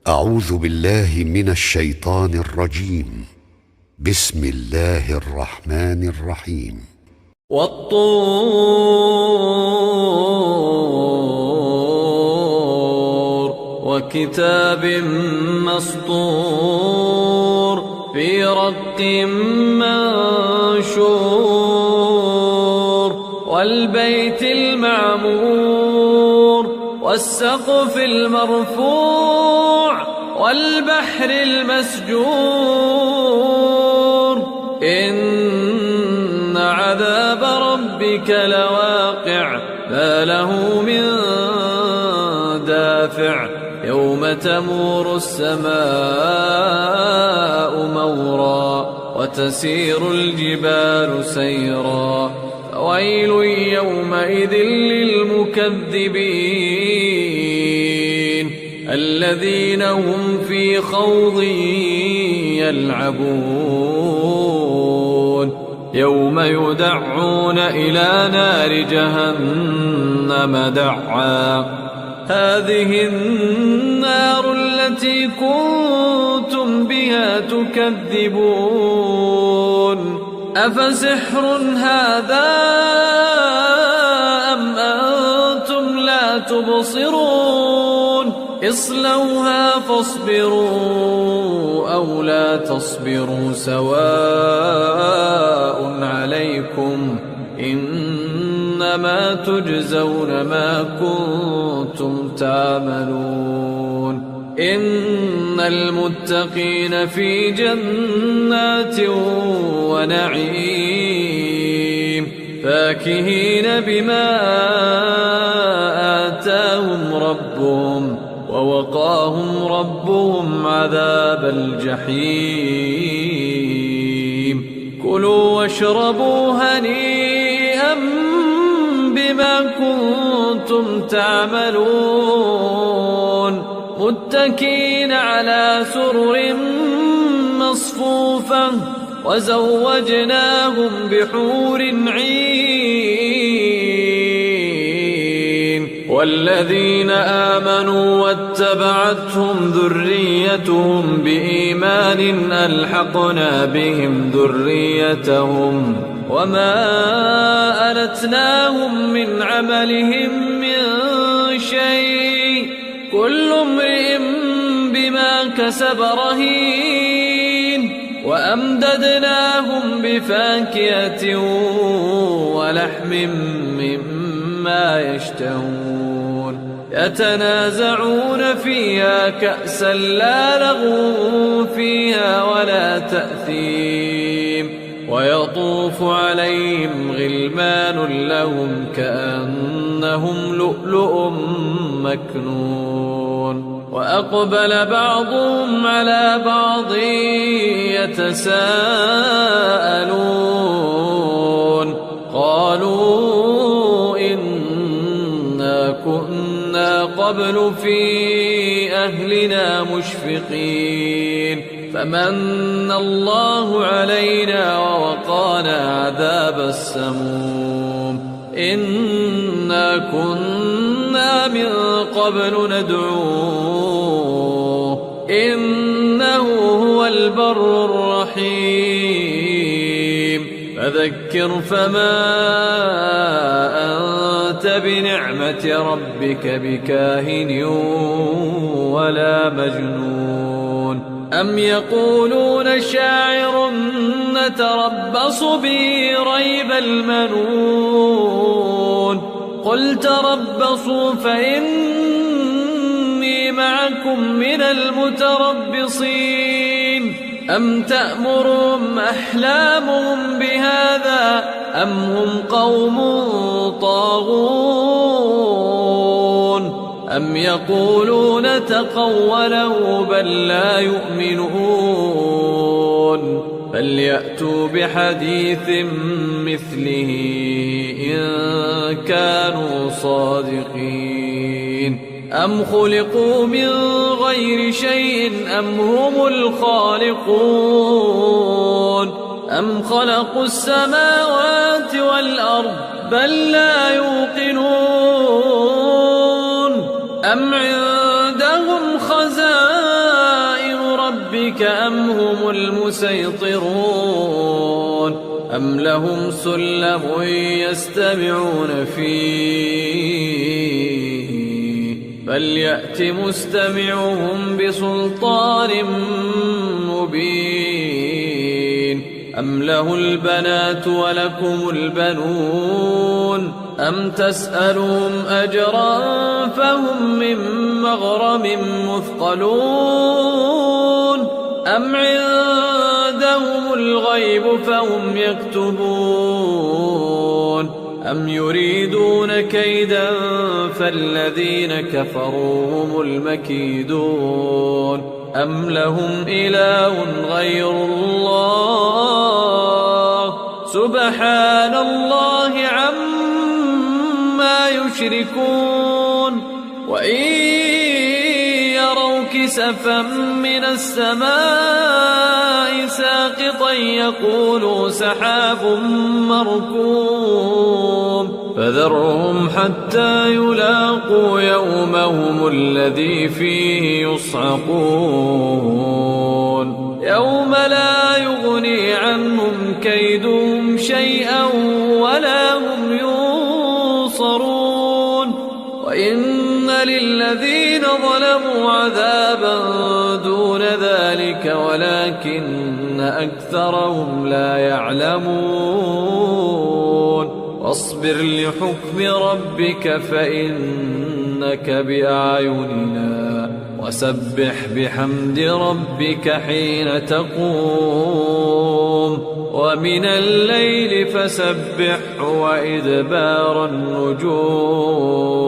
أعوذ بالله من الشيطان الرجيم. بسم الله الرحمن الرحيم. والطور وكتاب مسطور في رق منشور والبيت المعمور والسقف المرفوع والبحر المسجور إن عذاب ربك لواقع ما له من دافع يوم تمور السماء مورا وتسير الجبال سيرا فويل يومئذ للمكذبين الذين هم في خوض يلعبون يوم يدعون إلى نار جهنم دعا هذه النار التي كنتم بها تكذبون أفسحر هذا أم أنتم لا تبصرون اصلوها فاصبروا أو لا تصبروا سواء عليكم إنما تجزون ما كنتم تعملون إن المتقين في جنات ونعيم فاكهين بما آتاهم ربهم ووقاهم ربهم عذاب الجحيم كلوا واشربوا هنيئا بما كنتم تعملون متكئين على سرر مصفوفة وزوجناهم بحور عين والذين آمنوا واتبعتهم ذريتهم بإيمان ألحقنا بهم ذريتهم وما ألتناهم من عملهم من شيء كل امرئ بما كسب رهين وأمددناهم بفاكهة ولحم مما يشتهون يتنازعون فيها كأسا لا لغو فيها ولا تأثيم ويطوف عليهم غلمان لهم كأنهم لؤلؤ مكنون وأقبل بعضهم على بعض يتساءلون قالوا إنا كنا قبل في أهلنا مشفقين فمن الله علينا ووقانا عذاب السموم إنا كنا من قبل ندعوه إنه هو البر الرحيم فذكر فما أنت بنعمة ربك بكاهن ولا مجنون أم يقولون شاعر نتربص به ريب المنون قل تربصوا فإني معكم من المتربصين أم تأمرهم أحلامهم بهذا أم هم قوم طاغون أم يقولون تقوله بل لا يؤمنون فليأتوا بحديث مثله إن كانوا صادقين أم خلقوا من غير شيء أم هم الخالقون أم خلقوا السماوات والأرض بل لا يوقنون أم عندهم خزائن ربك أم هم المسيطرون أم لهم سلم يستمعون فيه فليأت مستمعهم بسلطان مبين أم له البنات ولكم البنون أم تسألهم أجرا فهم من مغرم مثقلون أم عندهم الغيب فهم يكتبون أم يريدون كيدا فالذين كفروا هم المكيدون أم لهم إله غير الله سبحان الله عما يشركون وإن يروا كسفا من السماء ساقطا يقولوا سحاب مركوم فذرهم حتى يلاقوا يومهم الذي فيه يصعقون يوم لا يغني عنهم كيدهم شيئا ولا هم ينصرون وإن للذين ظلموا عذابا دون ذلك ولكن أكثرهم لا يعلمون واصبر لحكم ربك فإنك بأعيننا وسبح بحمد ربك حين تقوم ومن الليل فسبح وإدبار النجوم